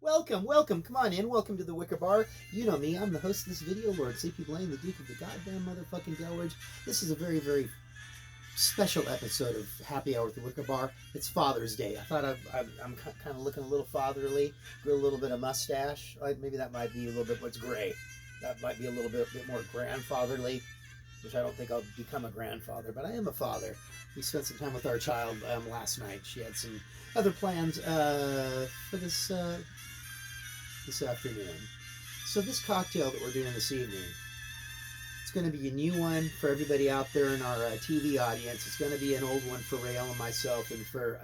Welcome. Come on in. Welcome to the Wicker Bar. You know me. I'm the host of this video, Lord Sleepy Blaine, the Duke of the goddamn motherfucking Delridge. This is a very, very special episode of Happy Hour at the Wicker Bar. It's Father's Day. I thought I'm kind of looking a little fatherly. Grew a little bit of mustache. Maybe that might be a little bit what's gray. That might be a little bit more grandfatherly, which I don't think I'll become a grandfather, but I am a father. We spent some time with our child last night. She had some other plans for this afternoon. So this cocktail that we're doing this evening, it's going to be a new one for everybody out there in our TV audience. It's going to be an old one for Rael and myself, and for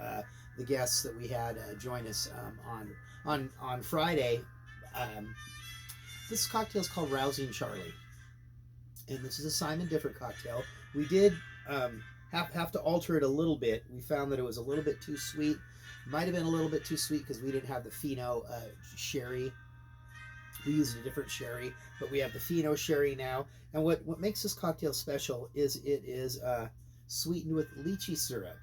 the guests that we had join us on Friday. This cocktail is called Rousing Charlie, and this is a Simon Different cocktail. We did have to alter it a little bit. We found that it was a little bit too sweet. Might have been a little bit too sweet because we didn't have the Fino sherry. We used a different sherry, but we have the Fino sherry now. And what makes this cocktail special is it is sweetened with lychee syrup.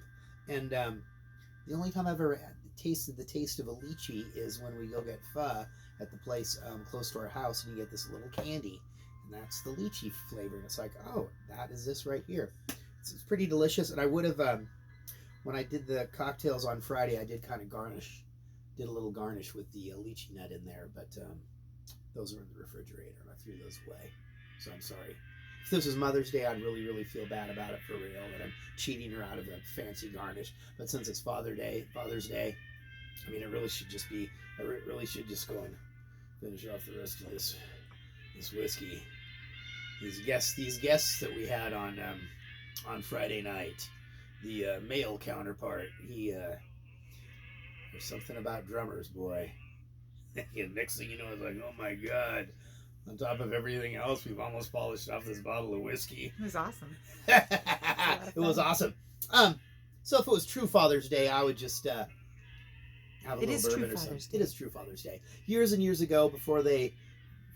And the only time I've ever tasted the taste of a lychee is when we go get pho at the place close to our house, and you get this little candy, and that's the lychee flavor. And it's like, oh, that is this right here. It's pretty delicious. And I would have, when I did the cocktails on Friday, I did kind of did a little garnish with the lychee nut in there, but those are in the refrigerator, and I threw those away. So I'm sorry. If this was Mother's Day, I'd really, really feel bad about it for real, that I'm cheating her out of a fancy garnish. But since it's Father's Day, I mean, I really should just go and finish off the rest of this whiskey. These guests that we had on Friday night, the male counterpart, there's something about drummers, boy. And next thing you know, it's like, oh my God. On top of everything else, we've almost polished off this bottle of whiskey. It was awesome. It was awesome. So if it was true Father's Day, I would just have a little bourbon or something. It is true Father's Day. Years and years ago, before they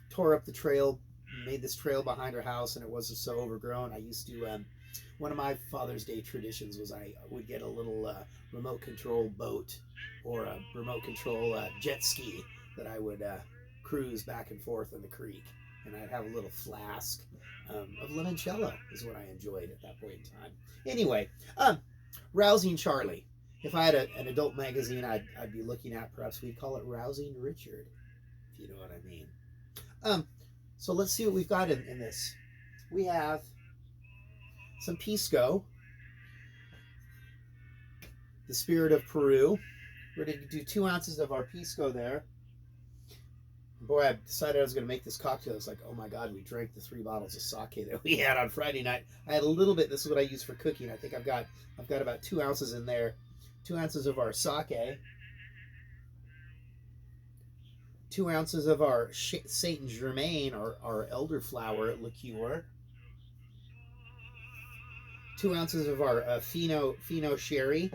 tore up the trail, made this trail behind our house, and it wasn't so overgrown, I used to, one of my Father's Day traditions was I would get a little remote control boat or a remote control jet ski that I would cruise back and forth in the creek, and I'd have a little flask of limoncello is what I enjoyed at that point in time. Anyway, Rousing Charlie. If I had an adult magazine I'd be looking at, perhaps we'd call it Rousing Richard, if you know what I mean. So let's see what we've got in this. We have some Pisco, the spirit of Peru. We're going to do 2 ounces of our Pisco there. Boy, I decided I was going to make this cocktail. It's like, oh my God, we drank the 3 bottles of sake that we had on Friday night. I had a little bit. This is what I use for cooking. I think I've got about 2 ounces in there. 2 ounces of our sake. 2 ounces of our Saint Germain, or our elderflower liqueur. 2 ounces of our Fino sherry.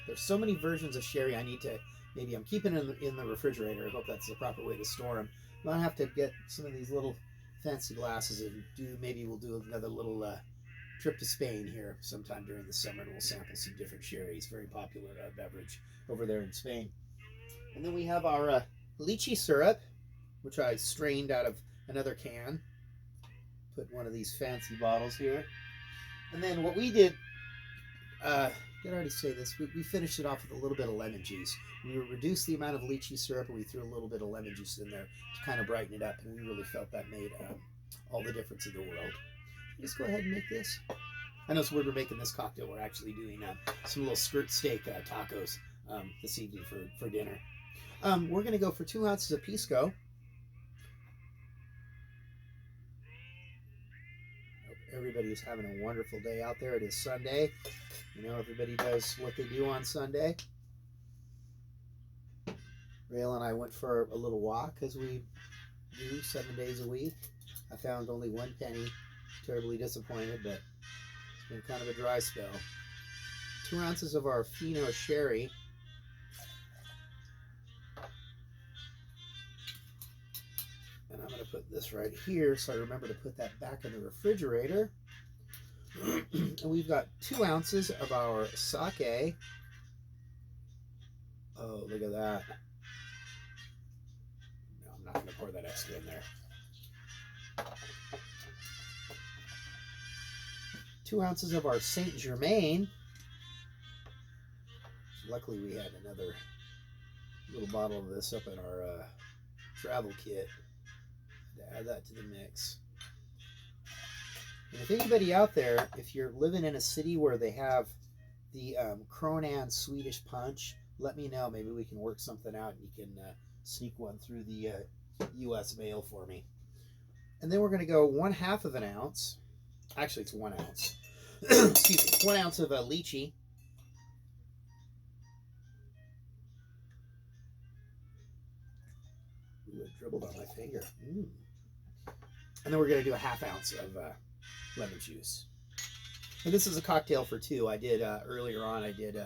There's so many versions of sherry. I need to, maybe I'm keeping it in the refrigerator. I hope that's the proper way to store them. I'm gonna have to get some of these little fancy glasses and maybe we'll do another little trip to Spain here sometime during the summer, and we'll sample some different sherries. Very popular beverage over there in Spain. And then we have our lychee syrup, which I strained out of another can. Put one of these fancy bottles here. And then what we did, I can already say this, we finished it off with a little bit of lemon juice. We reduced the amount of lychee syrup, and we threw a little bit of lemon juice in there to kind of brighten it up, and we really felt that made all the difference in the world. Just go ahead and make this. I know it's weird we're making this cocktail. We're actually doing some little skirt steak tacos this evening for dinner. We're going to go for 2 ounces of Pisco. Hope everybody's having a wonderful day out there. It is Sunday. You know, everybody does what they do on Sunday. Rael and I went for a little walk, as we do 7 days a week. I found only 1 penny. Terribly disappointed, but it's been kind of a dry spell. 2 ounces of our Fino sherry. And I'm going to put this right here so I remember to put that back in the refrigerator. And we've got 2 ounces of our sake. Oh, look at that. pour that extra in there. 2 ounces of our Saint Germain. Luckily, we had another little bottle of this up in our travel kit to add that to the mix. And if anybody out there, if you're living in a city where they have the Kronan Swedish Punch, let me know. Maybe we can work something out and you can sneak one through the U.S. mail for me. And then we're going to go 1/2 of an ounce. Actually, it's 1 ounce. Excuse me. 1 ounce of lychee. Ooh, it dribbled on my finger. And then we're going to do a 1/2 ounce of lemon juice. And this is a cocktail for 2. I did earlier on. I did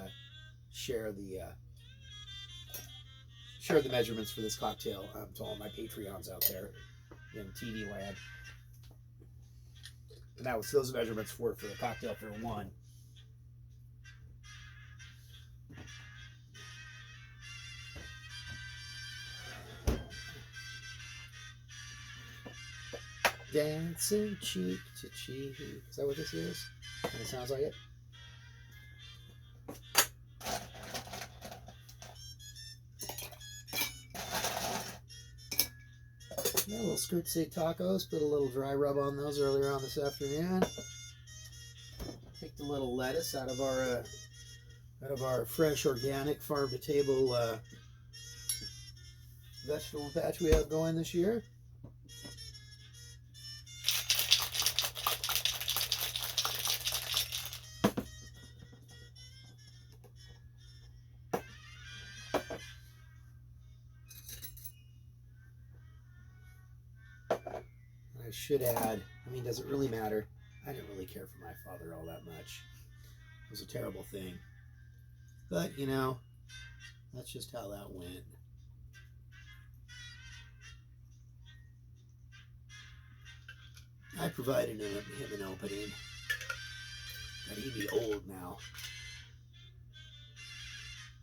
share the measurements for this cocktail to all my Patreons out there in TV land. And those measurements were for the cocktail for 1. Dancing cheek to cheek. Is that what this is? And it sounds like it. Yeah, little skirt steak tacos. Put a little dry rub on those earlier on this afternoon. Picked a little lettuce out of our fresh, organic, farm to table vegetable patch we have going this year. Should add, I mean, does it really matter? I didn't really care for my father all that much. It was a terrible thing. But, you know, that's just how that went. I provided him an opening. But he'd be old now.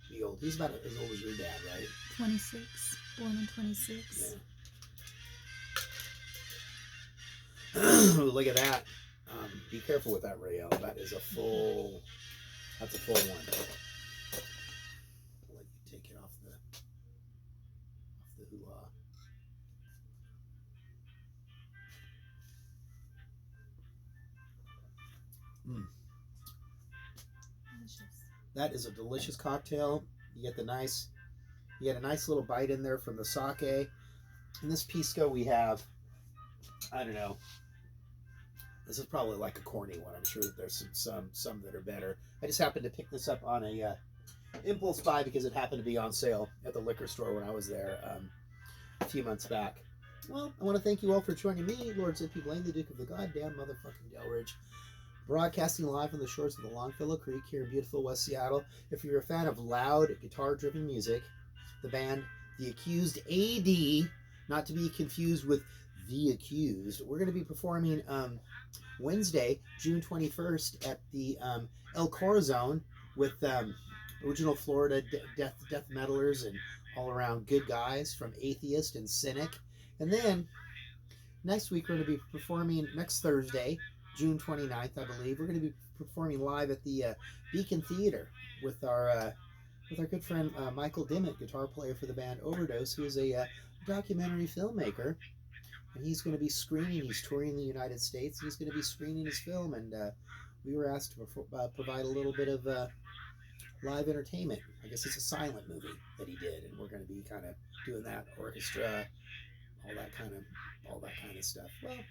Be old. He's about as old as your dad, right? 26. Born in 26. Yeah. Look at that. Be careful with that, Rael. That is a full. That's a full one. I'll let you take it off the hoo-ha. Delicious. That is a delicious cocktail. You get a nice little bite in there from the sake. In this Pisco we have, I don't know. This is probably like a corny one. I'm sure that there's some that are better. I just happened to pick this up on a impulse buy because it happened to be on sale at the liquor store when I was there a few months back. Well, I want to thank you all for joining me, Lord Zippy Blaine, the Duke of the goddamn motherfucking Delridge, broadcasting live from the shores of the Longfellow Creek here in beautiful West Seattle. If you're a fan of loud guitar-driven music, the band The Accused AD, not to be confused with The Accused, we're going to be performing Wednesday, June 21st at the El Corazon with original Florida death metalers and all around good guys from Atheist and Cynic. And then next week we're going to be performing next Thursday, June 29th, I believe. We're going to be performing live at the Beacon Theater with our good friend Michael Dimmitt, guitar player for the band Overdose, who is a documentary filmmaker. And he's going to be screening. He's touring the United States. He's going to be screening his film, and we were asked to provide a little bit of live entertainment. I guess it's a silent movie that he did, and we're going to be kind of doing that, orchestra, all that kind of stuff. Well, I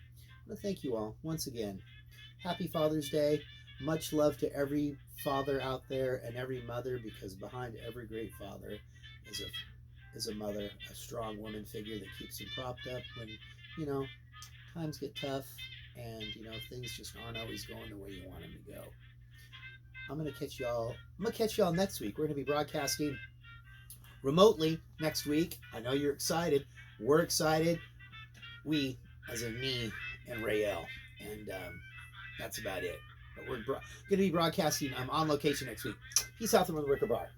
want to thank you all once again. Happy Father's Day. Much love to every father out there and every mother, because behind every great father is a mother, a strong woman figure that keeps him propped up when, you know, times get tough and, you know, things just aren't always going the way you want them to go. I'm going to catch y'all next week. We're going to be broadcasting remotely next week. I know you're excited. We're excited. We, as in me and Rael. And that's about it. But we're going to be broadcasting on location next week. Peace out from the Wicker Bar.